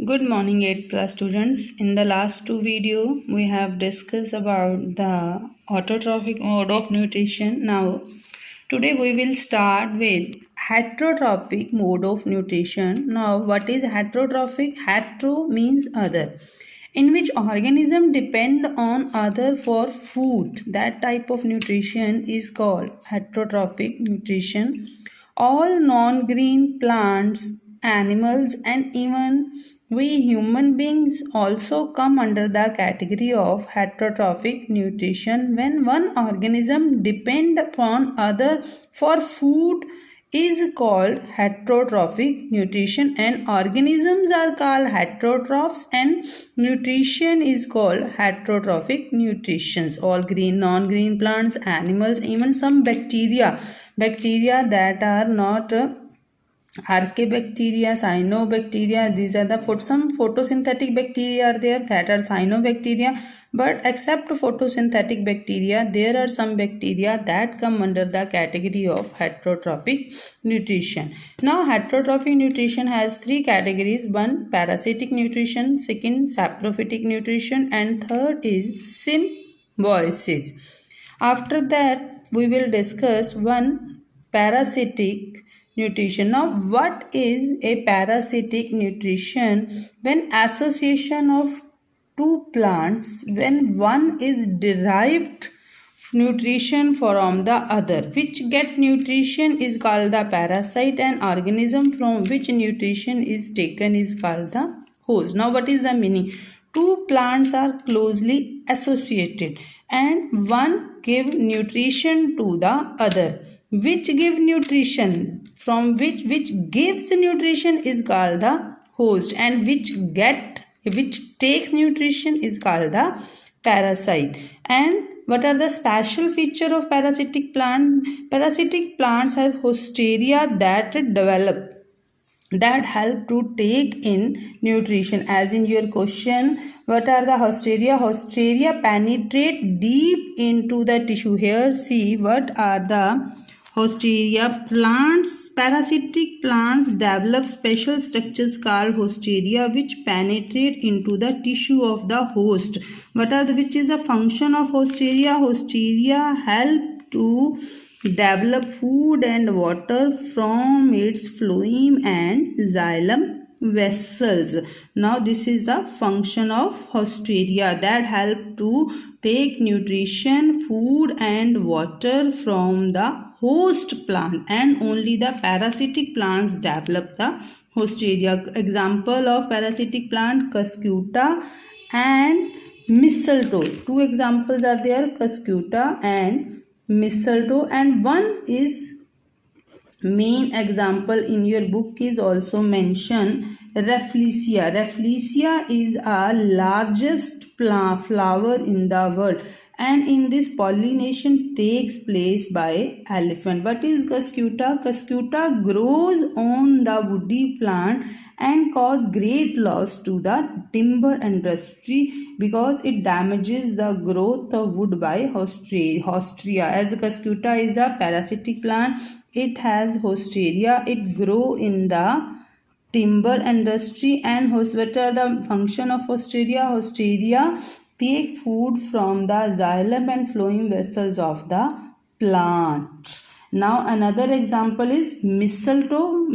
Good morning 8th class students. In the last two video we have discussed about the autotrophic mode of nutrition. Now today we will start with heterotrophic mode of nutrition. Now what is heterotrophic? Hetero means other, in which organism depend on other for food. That type of nutrition is called heterotrophic nutrition. All non-green plants, animals, and even we human beings also come under the category of heterotrophic nutrition. When one organism depend upon other for food is called heterotrophic nutrition, and organisms are called heterotrophs and nutrition is called heterotrophic nutrition. All green, non-green plants, animals, even some bacteria that are not archaebacteria, cyanobacteria, these are the some photosynthetic bacteria are there that are cyanobacteria, but except photosynthetic bacteria there are some bacteria that come under the category of heterotrophic nutrition. Now heterotrophic nutrition has three categories: one parasitic nutrition, second saprophytic nutrition, and third is symbiosis. After that we will discuss one parasitic nutrition. Now what is a parasitic nutrition? When association of two plants, when one is derived nutrition from the other, which get nutrition is called the parasite, and organism from which nutrition is taken is called the host. Now what is the meaning? Two plants are closely associated and one give nutrition to the other. Which give nutrition, from which gives nutrition is called the host, and which takes nutrition is called the parasite. And what are the special feature of parasitic plant? Parasitic plants have hosteria that develop, that help to take in nutrition. As in your question, what are the hosteria? Hosteria penetrate deep into the tissue. Here see what are the hosteria. Plants, parasitic plants develop special structures called hosteria which penetrate into the tissue of the host. Which is the function of hosteria? Hosteria help to develop food and water from its phloem and xylem vessels. Now this is the function of hosteria, that help to take nutrition, food and water from the host plant, and only the parasitic plants develop the hosteria. Example of parasitic plant: Cuscuta and mistletoe. Two examples are there, Cuscuta and mistletoe, and one is main example in your book is also mentioned, Rafflesia. Rafflesia is a largest flower in the world, and in this pollination takes place by elephant. What is Cuscuta? Cuscuta grows on the woody plant and cause great loss to the timber industry because it damages the growth of wood by hosteria. As Cuscuta is a parasitic plant, it has hosteria, it grow in the timber industry. And what are the function of hosteria? Hosteria take food from the xylem and phloem vessels of the plant. Now another example is mistletoe.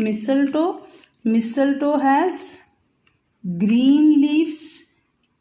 Mistletoe has green leaves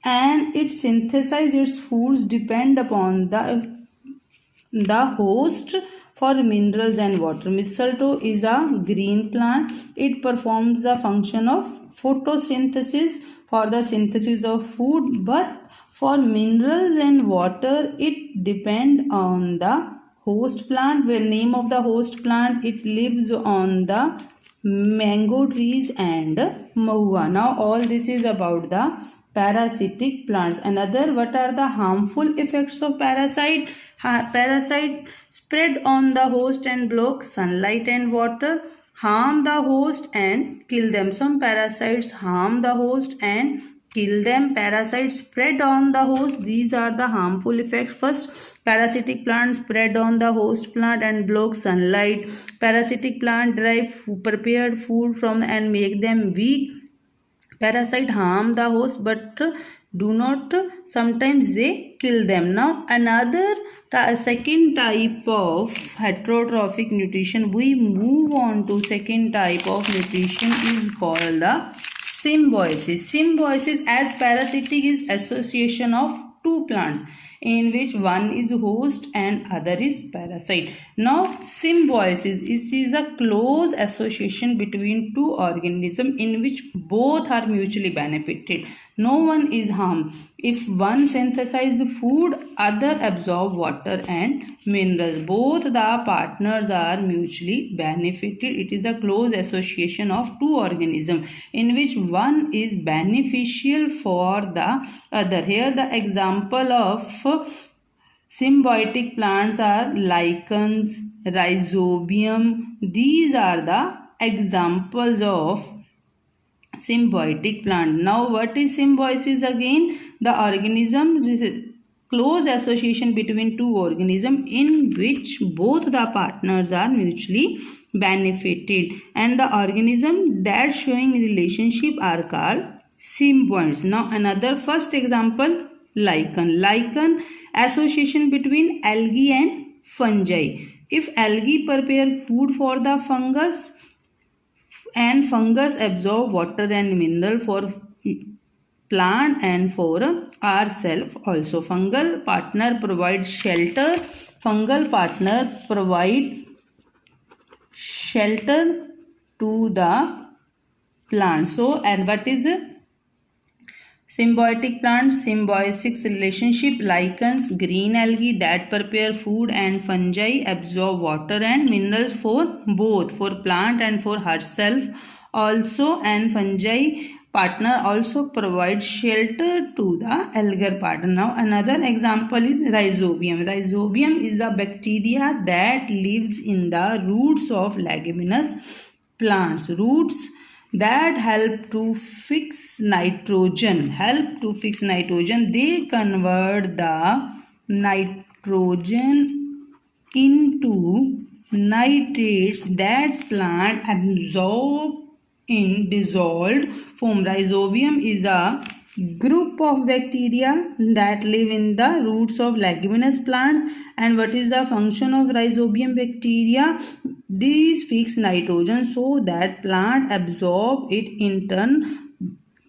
and it synthesizes its foods depend upon the host for minerals and water. Mistletoe is a green plant. It performs the function of photosynthesis for the synthesis of food, but for minerals and water it depends on the host plant. Where name of the host plant, it lives on the mango trees and mahua. Now all this is about the parasitic plants. Another, what are the harmful effects of parasite? Parasite spread on the host and block sunlight and water, harm the host and kill them. Some parasites harm the host and kill them. Parasites spread on the host, these are the harmful effects. First, parasitic plant spread on the host plant and block sunlight. Parasitic plant derive prepared food from and make them weak. Parasite harm the host but do not, sometimes they kill them. Now another second type of heterotrophic nutrition, we move on to second type of nutrition is called the symbiosis. Symbiosis, as parasitic, is association of two plants in which one is host and other is parasite. Now symbiosis is a close association between two organisms in which both are mutually benefited. No one is harmed. If one synthesizes food, other absorb water and minerals. Both the partners are mutually benefited. It is a close association of two organisms in which one is beneficial for the other. Here the example of symbiotic plants are lichens, rhizobium. These are the examples of symbiotic plant. Now what is symbiosis again? The organism, close association between two organisms in which both the partners are mutually benefited, and the organism that showing relationship are called symbionts. Now another first example, lichen. Lichen, association between algae and fungi. If algae prepare food for the fungus and fungus absorb water and mineral for plant and for ourselves also. Fungal partner provide shelter. Fungal partner provide shelter to the plant. So, and what is symbiotic plants? Symbiosis relationship, lichens, green algae that prepare food, and fungi absorb water and minerals for both, for plant and for herself also, and fungi partner also provide shelter to the algal partner. Now another example is rhizobium. Rhizobium is a bacteria that lives in the roots of leguminous plants. Roots that help to fix nitrogen. They convert the nitrogen into nitrates that plant absorb in dissolved form. Rhizobium is a group of bacteria that live in the roots of leguminous plants. And what is the function of rhizobium bacteria? These fix nitrogen so that plant absorb it. In turn,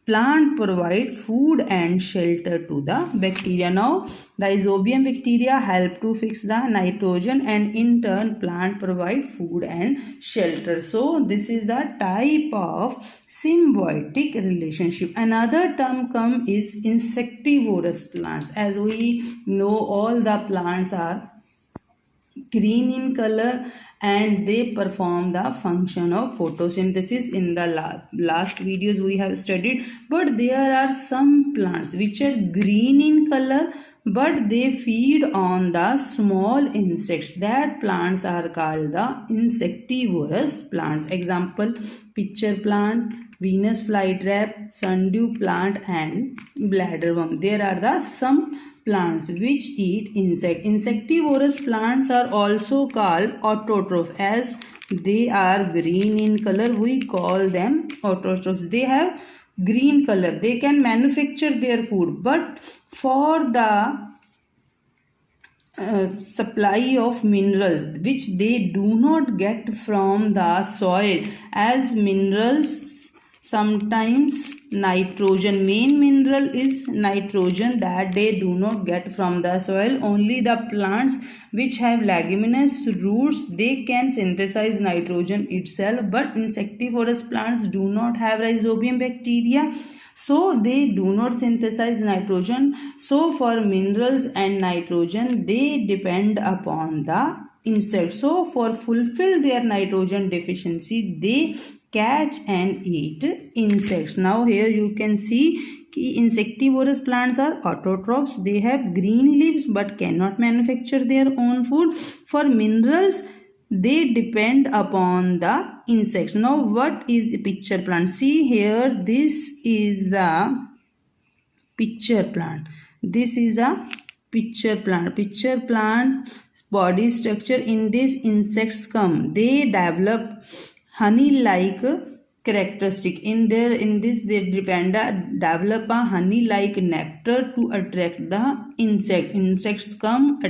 plant provide food and shelter to the bacteria. Now rhizobium bacteria help to fix the nitrogen, and in turn plant provide food and shelter. So this is a type of symbiotic relationship. Another term is insectivorous plants. As we know, all the plants are green in color and they perform the function of photosynthesis. In the last videos we have studied, but there are some plants which are green in color but they feed on the small insects. That plants are called the insectivorous plants. Example, pitcher plant, Venus flytrap, sundew plant and bladderworm. There are the some plants which eat insect. Insectivorous plants are also called autotrophs. As they are green in color, we call them autotrophs. They have green color. They can manufacture their food, but for the supply of minerals which they do not get from the soil, as minerals sometimes nitrogen, main mineral is nitrogen that they do not get from the soil. Only the plants which have leguminous roots, they can synthesize nitrogen itself, but insectivorous plants do not have rhizobium bacteria, so they do not synthesize nitrogen. So for minerals and nitrogen they depend upon the insects. So for fulfill their nitrogen deficiency, they catch and eat insects. Now here you can see insectivorous plants are autotrophs. They have green leaves but cannot manufacture their own food. For minerals, they depend upon the insects. Now what is a pitcher plant? See here, this is the pitcher plant. This is the pitcher plant. Pitcher plant body structure. In this insects come. They develop honey like characteristic. In this they develop a honey like nectar to attract the insect. Insects come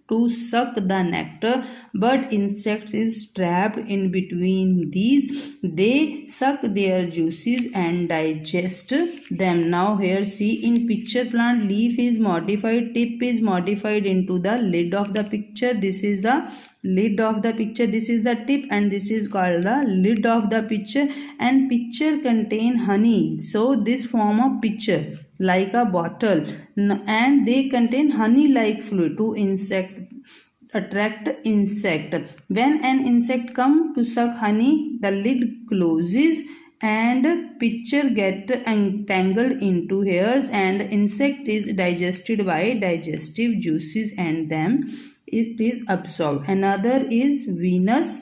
to suck the nectar, but insect is trapped in between these. They suck their juices and digest them. Now here see, in picture plant, leaf is modified, tip is modified into the lid of the picture. This is the lid of the picture, this is the tip, and this is called the lid of the picture. And picture contain honey, so this form of picture like a bottle, and they contain honey like fluid to attract insect. When an insect come to suck honey, the lid closes and picture get entangled into hairs, and insect is digested by digestive juices, and then it is absorbed. Another is Venus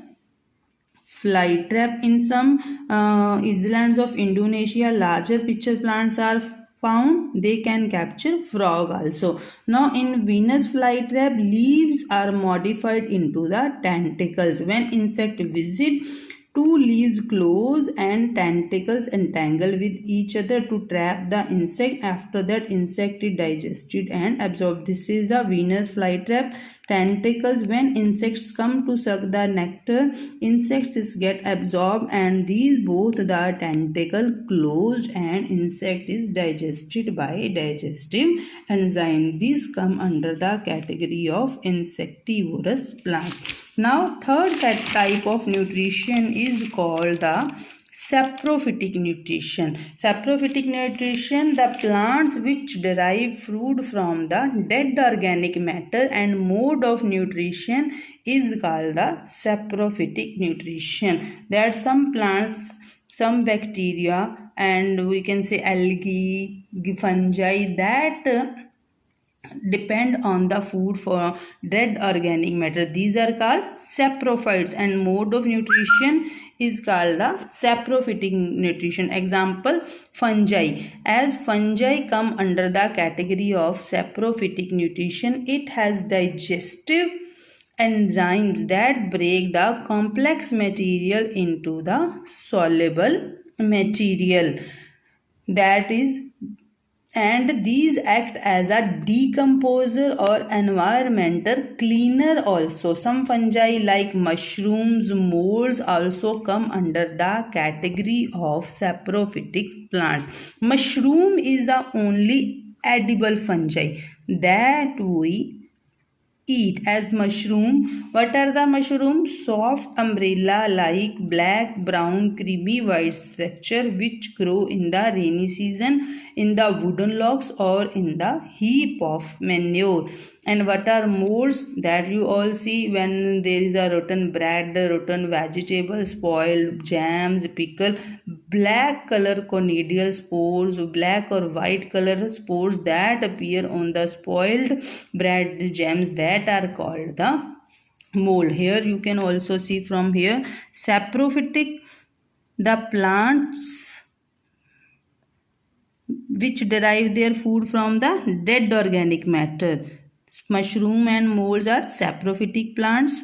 flytrap. In some islands of Indonesia, larger picture plants are found. They can capture frog also. Now in Venus flytrap, leaves are modified into the tentacles. When insect visit, two leaves close and tentacles entangle with each other to trap the insect. After that, insect is digested and absorbed. This is a Venus flytrap. Tentacles, when insects come to suck the nectar, insects get absorbed, and these both the tentacle closed and insect is digested by digestive enzyme. These come under the category of insectivorous plants. Now third type of nutrition is called the saprophytic nutrition. Saprophytic nutrition, the plants which derive food from the dead organic matter, and mode of nutrition is called the saprophytic nutrition. There are some plants, some bacteria, and we can say algae, fungi that depend on the food for dead organic matter. These are called saprophytes, and mode of nutrition is called the saprophytic nutrition. Example, fungi. As fungi come under the category of saprophytic nutrition, it has digestive enzymes that break the complex material into the soluble material. That is, and these act as a decomposer or environmental cleaner also. Some fungi like mushrooms, molds also come under the category of saprophytic plants. Mushroom is the only edible fungi that we eat as mushroom. What are the mushrooms? Soft umbrella like black, brown, creamy white structure which grow in the rainy season in the wooden logs or in the heap of manure. And what are molds? That you all see when there is a rotten bread, rotten vegetable, spoiled jams, pickle, black color conidial spores, black or white color spores that appear on the spoiled bread jams, that are called the mold. Here you can also see from here, saprophytic, the plants which derive their food from the dead organic matter. Mushroom and molds are saprophytic plants.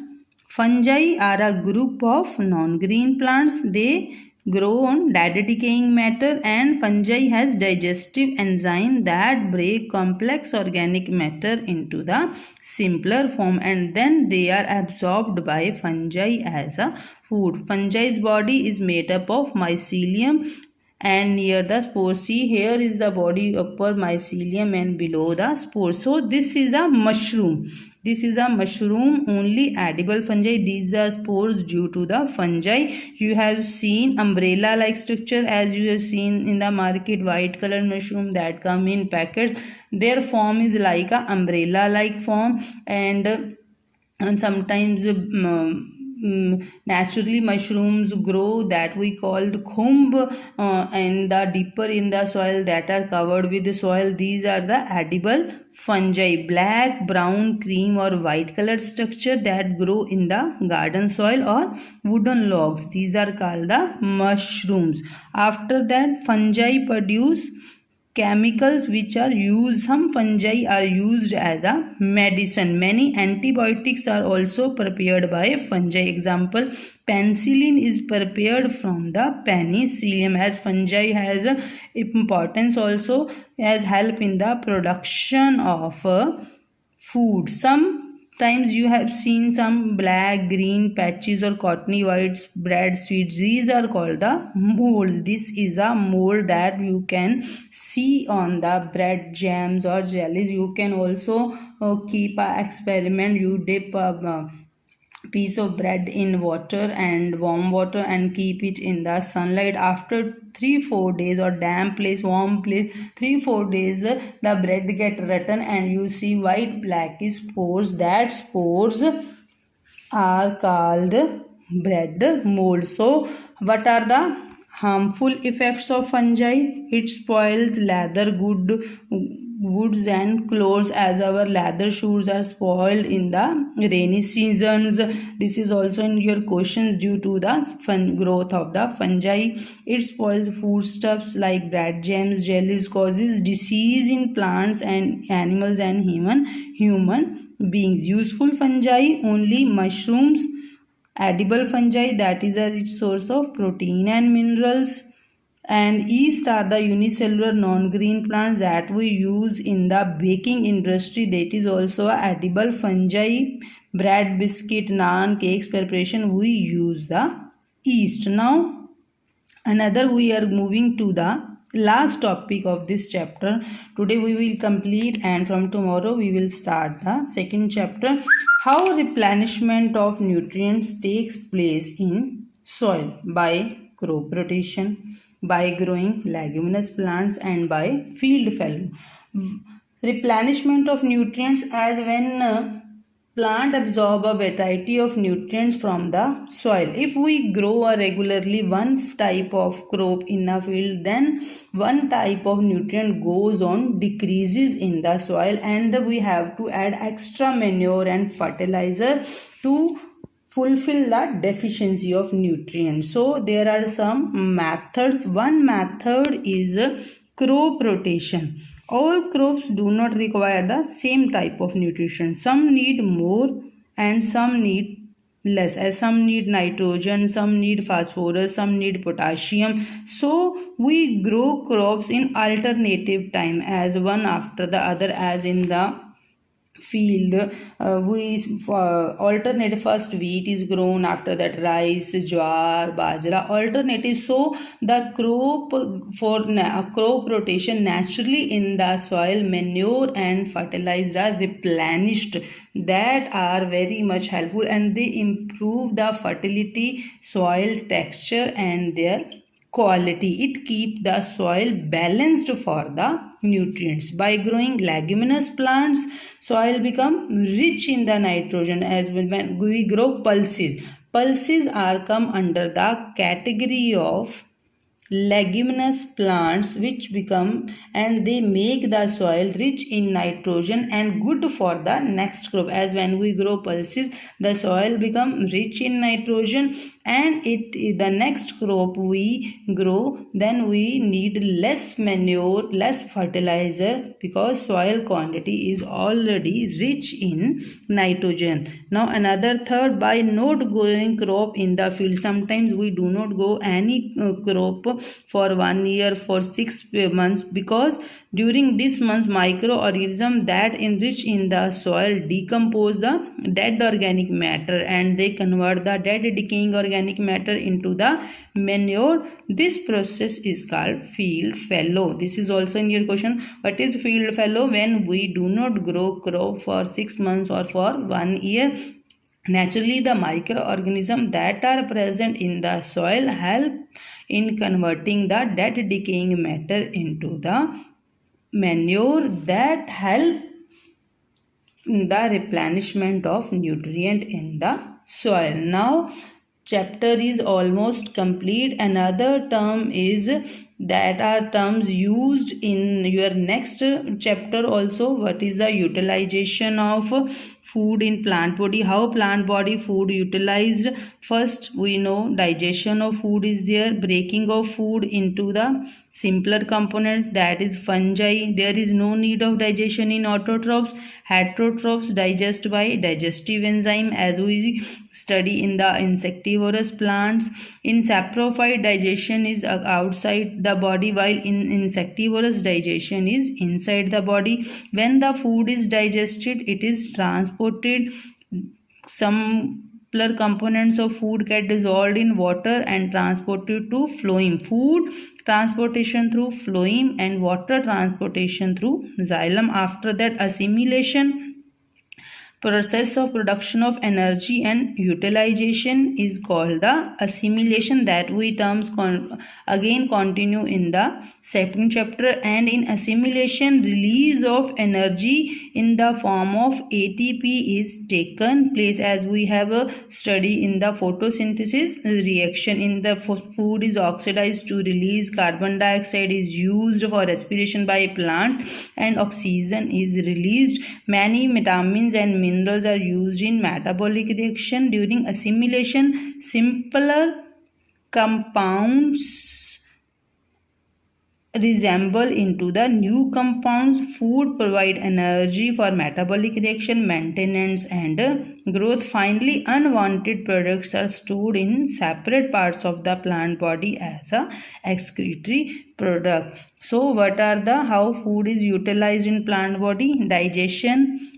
Fungi are a group of non-green plants. They grow on dead decaying matter, and fungi has digestive enzyme that break complex organic matter into the simpler form, and then they are absorbed by fungi as a food. Fungi's body is made up of mycelium and near the spore. See, here is the body, upper mycelium and below the spore. So this is a mushroom. This is a mushroom, only edible fungi. These are spores due to the fungi. You have seen umbrella like structure, as you have seen in the market, white color mushroom that come in packets. Their form is like a umbrella like form, and sometimes naturally mushrooms grow that we call the comb, and the deeper in the soil that are covered with the soil. These are the edible fungi. Black, brown, cream or white colored structure that grow in the garden soil or wooden logs. These are called the mushrooms. After that, fungi produce chemicals which are used. Some fungi are used as a medicine. Many antibiotics are also prepared by fungi. Example, penicillin is prepared from the penicillium, as fungi has importance also as help in the production of food. Sometimes you have seen some black, green patches or cottony white bread sweets. These are called the molds. This is a mold that you can see on the bread, jams or jellies. You can also keep an experiment. You dip a piece of bread in water and warm water and keep it in the sunlight. After 3-4 days, or damp place, warm place, 3-4 days, the bread get rotten and you see white blackish spores. That spores are called bread mold. So what are the harmful effects of fungi? It spoils leather, woods and clothes, as our leather shoes are spoiled in the rainy seasons. This is also in your questions due to the growth of the fungi. It spoils foodstuffs like bread, jams, jellies, causes disease in plants and animals and human beings. Useful fungi only mushrooms, edible fungi, that is a rich source of protein and minerals, and yeast are the unicellular non-green plants that we use in the baking industry. That is also a edible fungi. Bread, biscuit, naan, cakes preparation, we use the yeast. Now another, we are moving to the last topic of this chapter. Today we will complete, and from tomorrow we will start the second chapter. How replenishment of nutrients takes place in soil by crop rotation, by growing leguminous plants, and by field fallow. Replenishment of nutrients, as when plant absorb a variety of nutrients from the soil. If we grow regularly one type of crop in a field, then one type of nutrient goes on decreases in the soil, and we have to add extra manure and fertilizer to fulfill the deficiency of nutrients. So there are some methods. One method is crop rotation. All crops do not require the same type of nutrition. Some need more and some need less, as some need nitrogen, some need phosphorus, some need potassium. So we grow crops in alternative time, as one after the other, as in the field. We alternate, first wheat is grown, after that rice, jowar, bajra, alternative. So the crop crop rotation, naturally in the soil manure and fertilizers are replenished, that are very much helpful, and they improve the fertility, soil texture and their quality. It keeps the soil balanced for the nutrients. By growing leguminous plants, soil become rich in the nitrogen, as when we grow pulses. Pulses are come under the category of leguminous plants, which become, and they make the soil rich in nitrogen and good for the next crop. As when we grow pulses, the soil become rich in nitrogen, and the next crop we grow, then we need less manure, less fertilizer, because soil quantity is already rich in nitrogen. Now another third, by not growing crop in the field. Sometimes we do not grow any crop for 1 year, for 6 months, because during this month microorganisms that enrich in the soil decompose the dead organic matter, and they convert the dead decaying organic matter into the manure. This process is called field fallow. This is also in your question. What is field fallow? When we do not grow crop for 6 months or for 1 year, naturally the microorganisms that are present in the soil help in converting the dead decaying matter into the manure, that help in the replenishment of nutrient in the soil. Now chapter is almost complete. Another term is that are terms used in your next chapter also. What is the utilization of food in plant body, how plant body food utilized? First we know digestion of food is there, breaking of food into the simpler components, that is fungi. There is no need of digestion in autotrophs. Heterotrophs digest by digestive enzyme, as we study in the insectivorous plants. In saprophyte, digestion is outside the body, while in insectivorous, digestion is inside the body. When the food is digested, it is transported. Some components of food get dissolved in water and transported to phloem. Food transportation through phloem and water transportation through xylem. After that, assimilation, process of production of energy and utilization is called the assimilation. That we terms again continue in the second chapter. And in assimilation, release of energy in the form of ATP is taken place, as we have a study in the photosynthesis reaction. In the food is oxidized to release carbon dioxide, is used for respiration by plants, and oxygen is released. Many vitamins and minerals are used in metabolic reaction. During assimilation, simpler compounds resemble into the new compounds. Food provide energy for metabolic reaction, maintenance and growth. Finally, unwanted products are stored in separate parts of the plant body as a excretory product. So what are the how food is utilized in plant body? Digestion,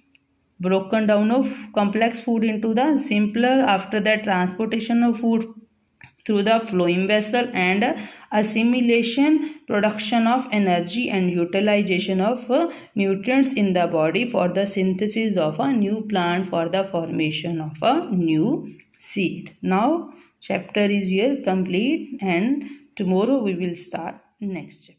broken down of complex food into the simpler. After that, transportation of food through the phloem vessel, and assimilation, production of energy and utilization of nutrients in the body for the synthesis of a new plant, for the formation of a new seed. Now chapter is here complete, and tomorrow we will start next chapter.